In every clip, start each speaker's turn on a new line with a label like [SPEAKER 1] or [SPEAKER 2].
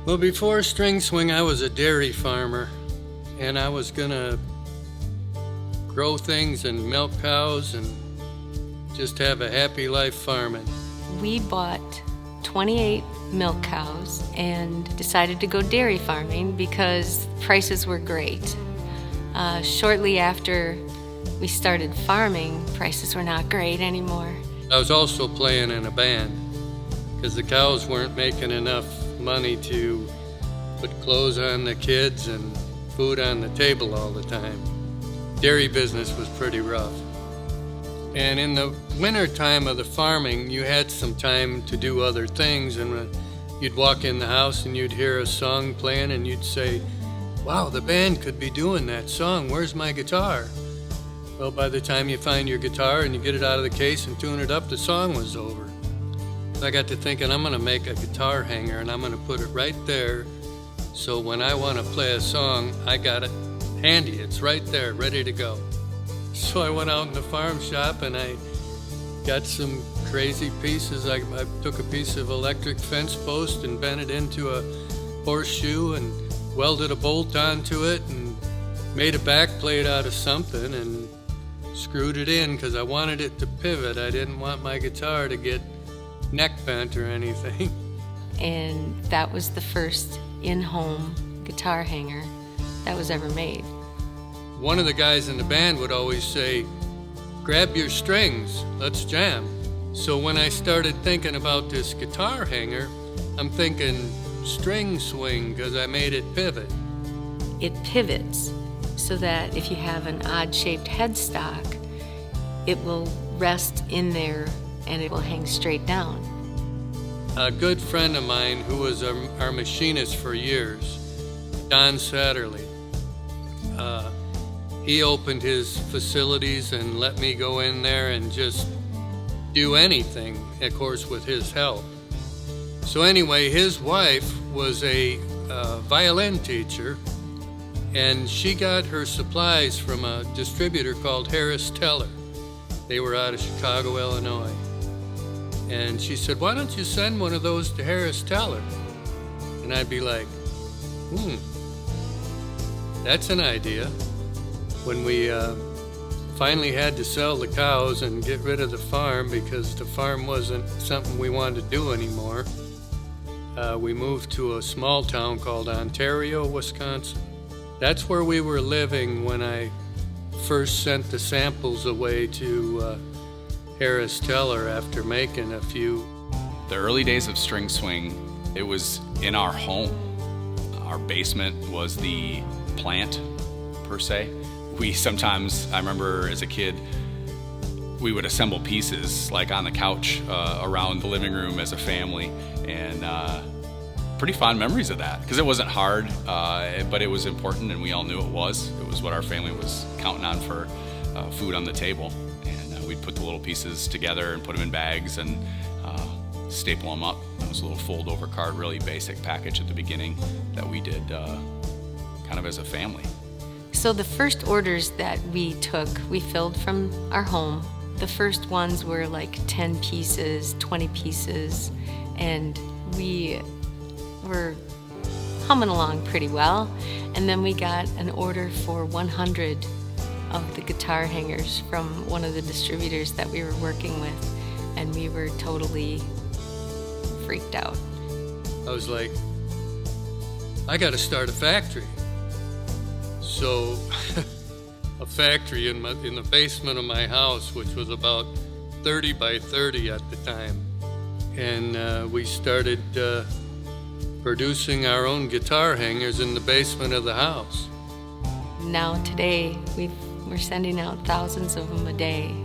[SPEAKER 1] Well, before String Swing, I was a dairy farmer, and I was gonna grow things and milk cows and just have a happy life farming.
[SPEAKER 2] We bought 28 milk cows and decided to go dairy farming because prices were great. Shortly after we started farming, prices were not great anymore.
[SPEAKER 1] I was also playing in a band because the cows weren't making enough money to put clothes on the kids and food on the table all the time. Dairy business was pretty rough. And in the winter time of the farming, you had some time to do other things, and you'd walk in the house and you'd hear a song playing and you'd say, wow, the band could be doing that song, where's my guitar? Well, by the time you find your guitar and you get it out of the case and tune it up, the song was over. So I got to thinking, I'm gonna make a guitar hanger and I'm gonna put it right there, so when I wanna play a song, I got it handy, it's right there, ready to go. So I went out in the farm shop and I got some crazy pieces. I took a piece of electric fence post and bent it into a horseshoe and welded a bolt onto it and made a back plate out of something and screwed it in because I wanted it to pivot. I didn't want my guitar to get neck bent or anything.
[SPEAKER 2] And that was the first in-home guitar hanger that was ever made.
[SPEAKER 1] One of the guys in the band would always say, grab your strings, let's jam. So when I started thinking about this guitar hanger, I'm thinking string swing because I made it pivot.
[SPEAKER 2] It pivots so that if you have an odd-shaped headstock, it will rest in there and it will hang straight down.
[SPEAKER 1] A good friend of mine who was our machinist for years, Don Satterley, he opened his facilities and let me go in there and just do anything, of course, with his help. So anyway, his wife was a violin teacher, and she got her supplies from a distributor called Harris Teller. They were out of Chicago, Illinois. And she said, why don't you send one of those to Harris Teller? And I'd be like, that's an idea. When we finally had to sell the cows and get rid of the farm because the farm wasn't something we wanted to do anymore, we moved to a small town called Ontario, Wisconsin. That's where we were living when I first sent the samples away to Harris Teller after making a few.
[SPEAKER 3] The early days of String Swing, it was in our home. Our basement was the plant, per se. We sometimes, I remember as a kid, we would assemble pieces like on the couch around the living room as a family, and pretty fond memories of that because it wasn't hard, but it was important, and we all knew it was. It was what our family was counting on for food on the table, and we'd put the little pieces together and put them in bags and staple them up. It was a little fold-over card, really basic package at the beginning that we did kind of as a family.
[SPEAKER 2] So the first orders that we took, we filled from our home. The first ones were like 10 pieces, 20 pieces, and we were humming along pretty well. And then we got an order for 100 of the guitar hangers from one of the distributors that we were working with, and we were totally freaked out.
[SPEAKER 1] I was like, I got to start a factory. So a factory in the basement of my house, which was about 30 by 30 at the time. And we started producing our own guitar hangers in the basement of the house.
[SPEAKER 2] Now today, we're sending out thousands of them a day.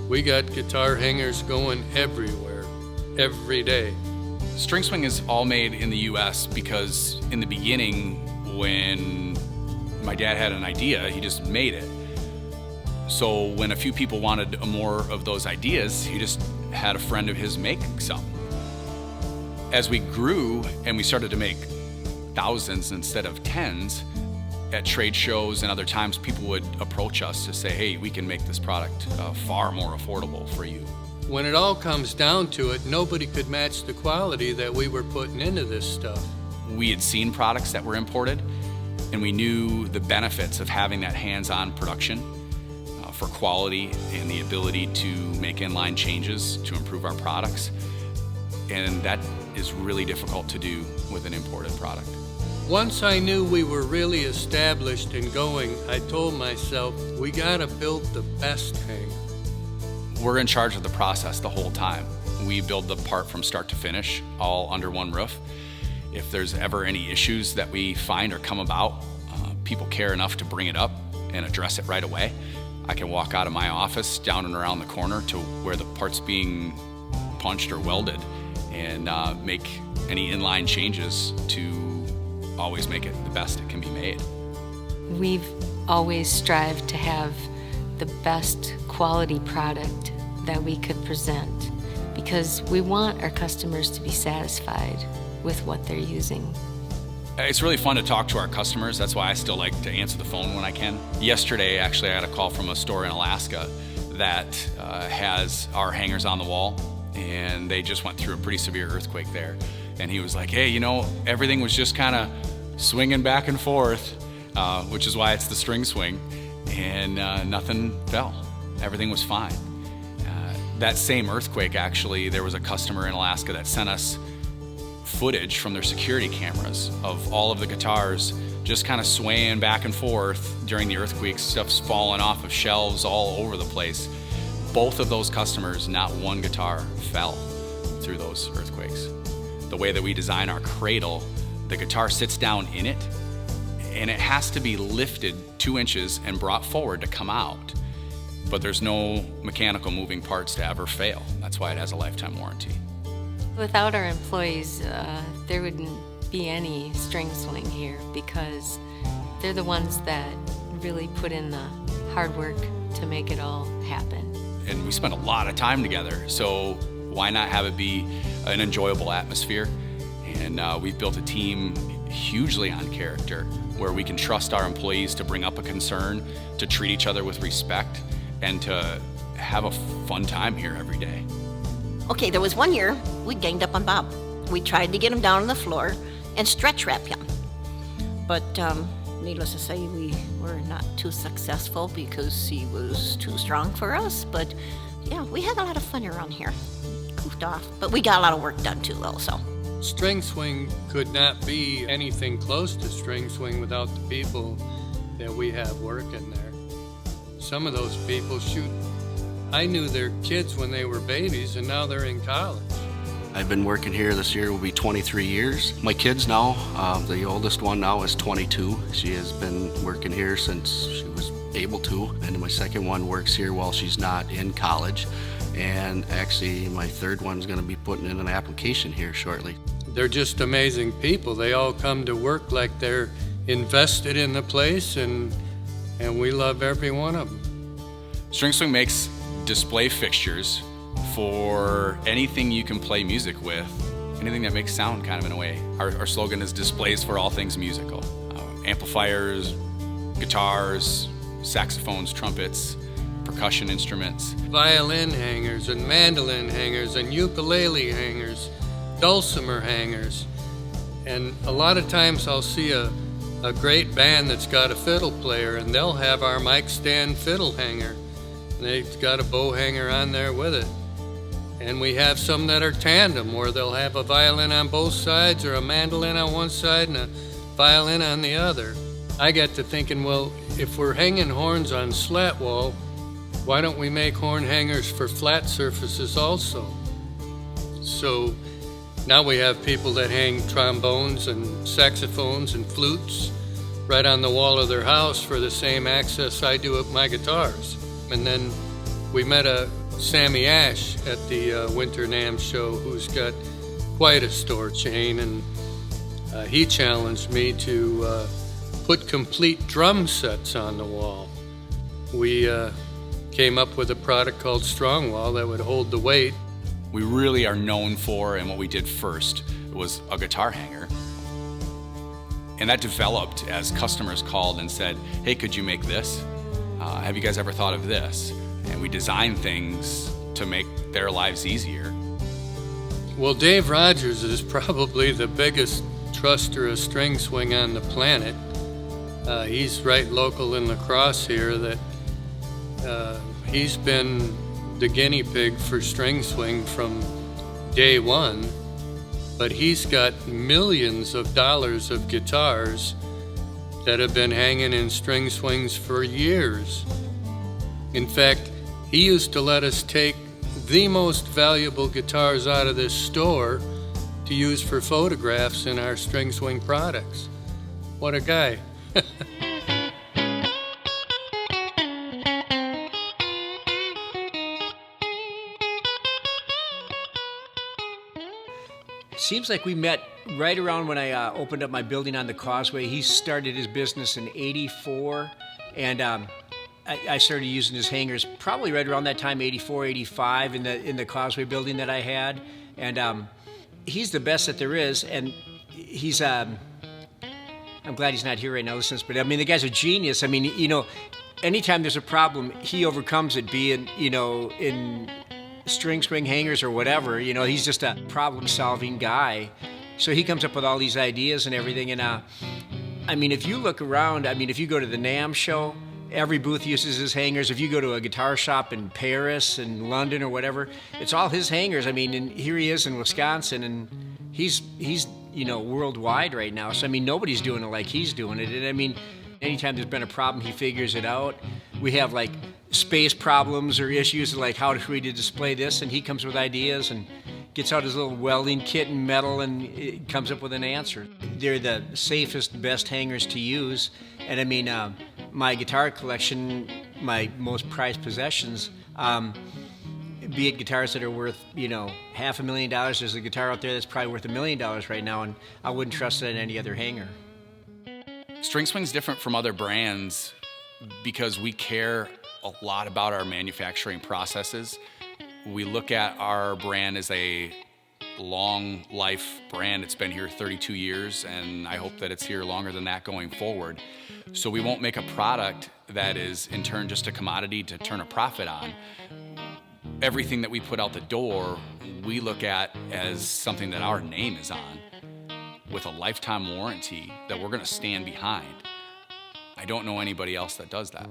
[SPEAKER 1] We got guitar hangers going everywhere, every day.
[SPEAKER 3] String Swing is all made in the U.S. because in the beginning, when my dad had an idea, he just made it. So when a few people wanted more of those ideas, he just had a friend of his make some. As we grew and we started to make thousands instead of tens, at trade shows and other times, people would approach us to say, hey, we can make this product far more affordable for you.
[SPEAKER 1] When it all comes down to it, nobody could match the quality that we were putting into this stuff.
[SPEAKER 3] We had seen products that were imported, and we knew the benefits of having that hands-on production for quality and the ability to make inline changes to improve our products. And that is really difficult to do with an imported product.
[SPEAKER 1] Once I knew we were really established and going, I told myself, we gotta build the best hanger.
[SPEAKER 3] We're in charge of the process the whole time. We build the part from start to finish, all under one roof. If there's ever any issues that we find or come about, people care enough to bring it up and address it right away. I can walk out of my office down and around the corner to where the part's being punched or welded and make any inline changes to always make it the best it can be made.
[SPEAKER 2] We've always strived to have the best quality product that we could present because we want our customers to be satisfied with what they're using.
[SPEAKER 3] It's really fun to talk to our customers. That's why I still like to answer the phone when I can. Yesterday, actually, I got a call from a store in Alaska that has our hangers on the wall, and they just went through a pretty severe earthquake there. And he was like, hey, you know, everything was just kind of swinging back and forth, which is why it's the string swing, and nothing fell. Everything was fine. That same earthquake, actually, there was a customer in Alaska that sent us footage from their security cameras of all of the guitars just kind of swaying back and forth during the earthquake. Stuff's falling off of shelves all over the place. Both of those customers, not one guitar fell through those earthquakes. The way that we design our cradle, the guitar sits down in it, and it has to be lifted 2 inches and brought forward to come out. But there's no mechanical moving parts to ever fail. That's why it has a lifetime warranty.
[SPEAKER 2] Without our employees, there wouldn't be any string swing here because they're the ones that really put in the hard work to make it all happen.
[SPEAKER 3] And we spend a lot of time together, so why not have it be an enjoyable atmosphere? And we've built a team hugely on character, where we can trust our employees to bring up a concern, to treat each other with respect, and to have a fun time here every day.
[SPEAKER 4] Okay, there was one year we ganged up on Bob. We tried to get him down on the floor and stretch wrap him. But needless to say, we were not too successful because he was too strong for us. But yeah, we had a lot of fun around here. Goofed off, but we got a lot of work done too, also.
[SPEAKER 1] String swing could not be anything close to string swing without the people that we have working there. Some of those people, shoot, I knew their kids when they were babies, and now they're in college.
[SPEAKER 5] I've been working here. This year will be 23 years. My kids now, the oldest one now is 22. She has been working here since she was able to. And my second one works here while she's not in college. And actually, my third one's going to be putting in an application here shortly.
[SPEAKER 1] They're just amazing people. They all come to work like they're invested in the place, and we love every one of them.
[SPEAKER 3] String Swing makes display fixtures for anything you can play music with, anything that makes sound kind of in a way. Our slogan is displays for all things musical. Amplifiers, guitars, saxophones, trumpets, percussion instruments.
[SPEAKER 1] Violin hangers and mandolin hangers and ukulele hangers, dulcimer hangers. And a lot of times I'll see a great band that's got a fiddle player, and they'll have our mic stand fiddle hanger. And they've got a bow hanger on there with it. And we have some that are tandem, where they'll have a violin on both sides or a mandolin on one side and a violin on the other. I got to thinking, well, if we're hanging horns on slat wall, why don't we make horn hangers for flat surfaces also? So now we have people that hang trombones and saxophones and flutes right on the wall of their house for the same access I do with my guitars. And then we met a Sammy Ash at the Winter NAMM show, who's got quite a store chain, and he challenged me to put complete drum sets on the wall. We came up with a product called Strong Wall that would hold the weight.
[SPEAKER 3] We really are known for, and what we did first was a guitar hanger. And that developed as customers called and said, hey, could you make this? Have you guys ever thought of this? And we design things to make their lives easier.
[SPEAKER 1] Well, Dave Rogers is probably the biggest truster of string swing on the planet. He's right local in La Crosse here. That he's been the guinea pig for string swing from day one, but he's got millions of dollars of guitars that have been hanging in string swings for years. In fact, he used to let us take the most valuable guitars out of this store to use for photographs in our string swing products. What a guy.
[SPEAKER 6] Seems like we met right around when I opened up my building on the Causeway. He started his business in '84, and I started using his hangers probably right around that time, '84, '85, in the Causeway building that I had. And he's the best that there is, and he's I'm glad he's not here right now listening, but I mean, the guy's a genius. I mean, you know, anytime there's a problem, he overcomes it, being, you know, in string swing hangers or whatever. You know, he's just a problem-solving guy. So he comes up with all these ideas and everything. And I mean, if you look around, I mean, if you go to the NAMM show, every booth uses his hangers. If you go to a guitar shop in Paris and London or whatever, it's all his hangers. I mean, and here he is in Wisconsin, and he's you know, worldwide right now. So I mean, nobody's doing it like he's doing it. And I mean, anytime there's been a problem, he figures it out. We have like space problems or issues like how do we display this, and he comes with ideas and gets out his little welding kit and metal and it comes up with an answer. They're the safest, best hangers to use. And I mean, my guitar collection, my most prized possessions, be it guitars that are worth, you know, $500,000. There's a guitar out there that's probably worth $1 million right now, and I wouldn't trust it in any other hanger.
[SPEAKER 3] String Swing's different from other brands because we care a lot about our manufacturing processes. We look at our brand as a long life brand. It's been here 32 years, and I hope that it's here longer than that going forward. So we won't make a product that is in turn just a commodity to turn a profit on. Everything that we put out the door, we look at as something that our name is on, with a lifetime warranty that we're going to stand behind. I don't know anybody else that does that.